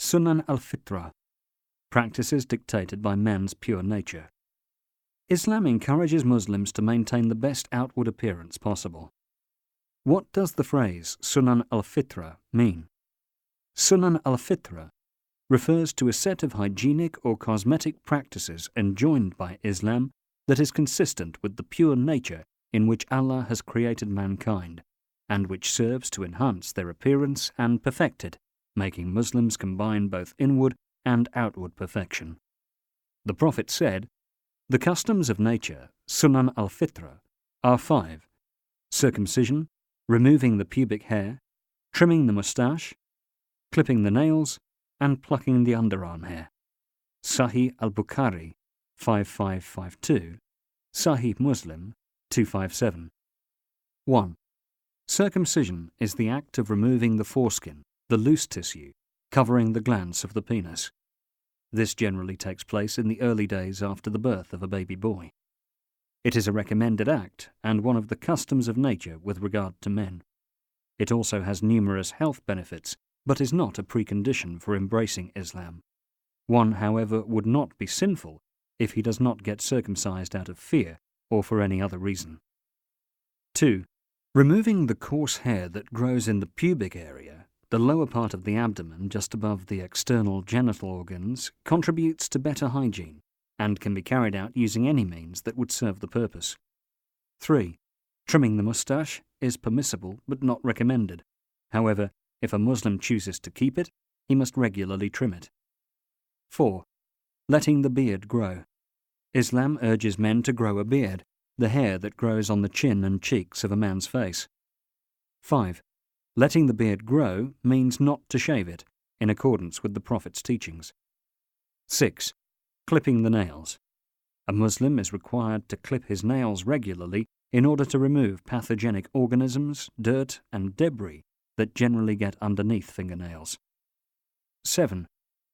Sunan al-Fitra, practices dictated by man's pure nature. Islam encourages Muslims to maintain the best outward appearance possible. What does the phrase Sunan al-Fitra mean? Sunan al-Fitra refers to a set of hygienic or cosmetic practices enjoined by Islam that is consistent with the pure nature in which Allah has created mankind, and which serves to enhance their appearance and perfect it, making Muslims combine both inward and outward perfection. The Prophet said, "The customs of nature, Sunan al-Fitra, are 5: circumcision, removing the pubic hair, trimming the moustache, clipping the nails, and plucking the underarm hair." Sahih al-Bukhari 5552, Sahih Muslim 257. 1. Circumcision is the act of removing the foreskin, the loose tissue, covering the glands of the penis. This generally takes place in the early days after the birth of a baby boy. It is a recommended act and one of the customs of nature with regard to men. It also has numerous health benefits, but is not a precondition for embracing Islam. One, however, would not be sinful if he does not get circumcised out of fear or for any other reason. 2. Removing the coarse hair that grows in the pubic area, the lower part of the abdomen just above the external genital organs, contributes to better hygiene and can be carried out using any means that would serve the purpose. 3. Trimming the moustache is permissible but not recommended. However, if a Muslim chooses to keep it, he must regularly trim it. 4. Letting the beard grow. Islam urges men to grow a beard, the hair that grows on the chin and cheeks of a man's face. 5. Letting the beard grow means not to shave it, in accordance with the Prophet's teachings. 6. Clipping the nails. A Muslim is required to clip his nails regularly in order to remove pathogenic organisms, dirt, and debris that generally get underneath fingernails. 7.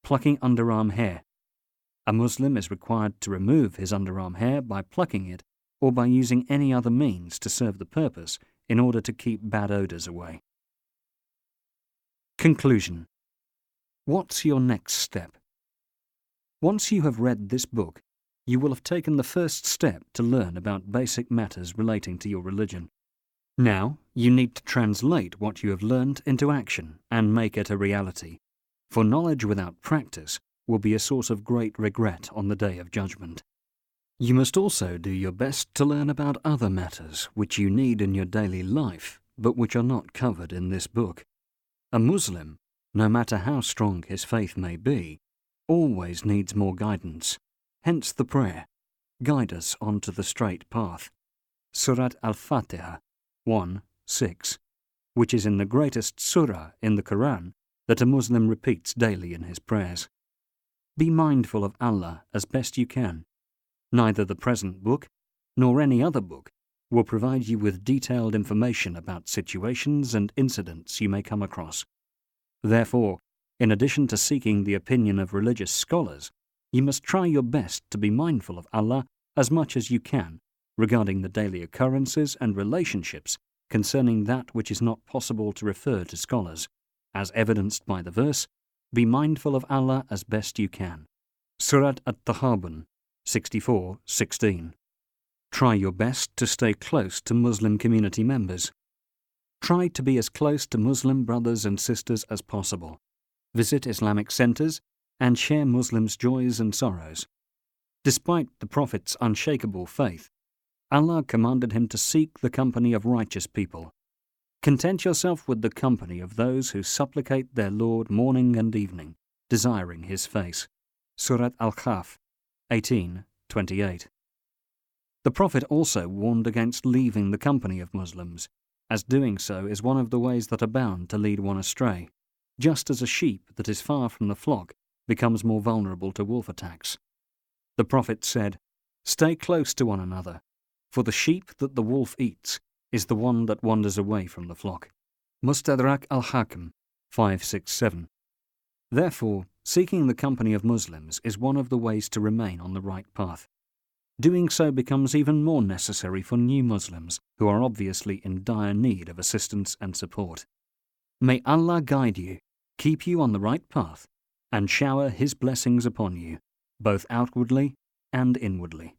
Plucking underarm hair. A Muslim is required to remove his underarm hair by plucking it or by using any other means to serve the purpose in order to keep bad odors away. Conclusion. What's your next step? Once you have read this book, you will have taken the first step to learn about basic matters relating to your religion. Now, you need to translate what you have learned into action and make it a reality, for knowledge without practice will be a source of great regret on the Day of Judgment. You must also do your best to learn about other matters which you need in your daily life, but which are not covered in this book. A Muslim, no matter how strong his faith may be, always needs more guidance. Hence the prayer, "Guide us onto the straight path." Surat al-Fatiha 1:6, which is in the greatest surah in the Quran that a Muslim repeats daily in his prayers. Be mindful of Allah as best you can. Neither the present book nor any other book will provide you with detailed information about situations and incidents you may come across. Therefore, in addition to seeking the opinion of religious scholars, you must try your best to be mindful of Allah as much as you can regarding the daily occurrences and relationships concerning that which is not possible to refer to scholars, as evidenced by the verse, "Be mindful of Allah as best you can." Surat at-Tahabun 64:16. Try your best to stay close to Muslim community members. Try to be as close to Muslim brothers and sisters as possible. Visit Islamic centers and share Muslims' joys and sorrows. Despite the Prophet's unshakable faith, Allah commanded him to seek the company of righteous people. Content yourself with the company of those who supplicate their Lord morning and evening, desiring His face. Surat Al-Kahf 18:28. The Prophet also warned against leaving the company of Muslims, as doing so is one of the ways that are bound to lead one astray, just as a sheep that is far from the flock becomes more vulnerable to wolf attacks. The Prophet said, "Stay close to one another, for the sheep that the wolf eats is the one that wanders away from the flock." Mustadrak al-Hakim 567. Therefore, seeking the company of Muslims is one of the ways to remain on the right path. Doing so becomes even more necessary for new Muslims who are obviously in dire need of assistance and support. May Allah guide you, keep you on the right path, and shower His blessings upon you, both outwardly and inwardly.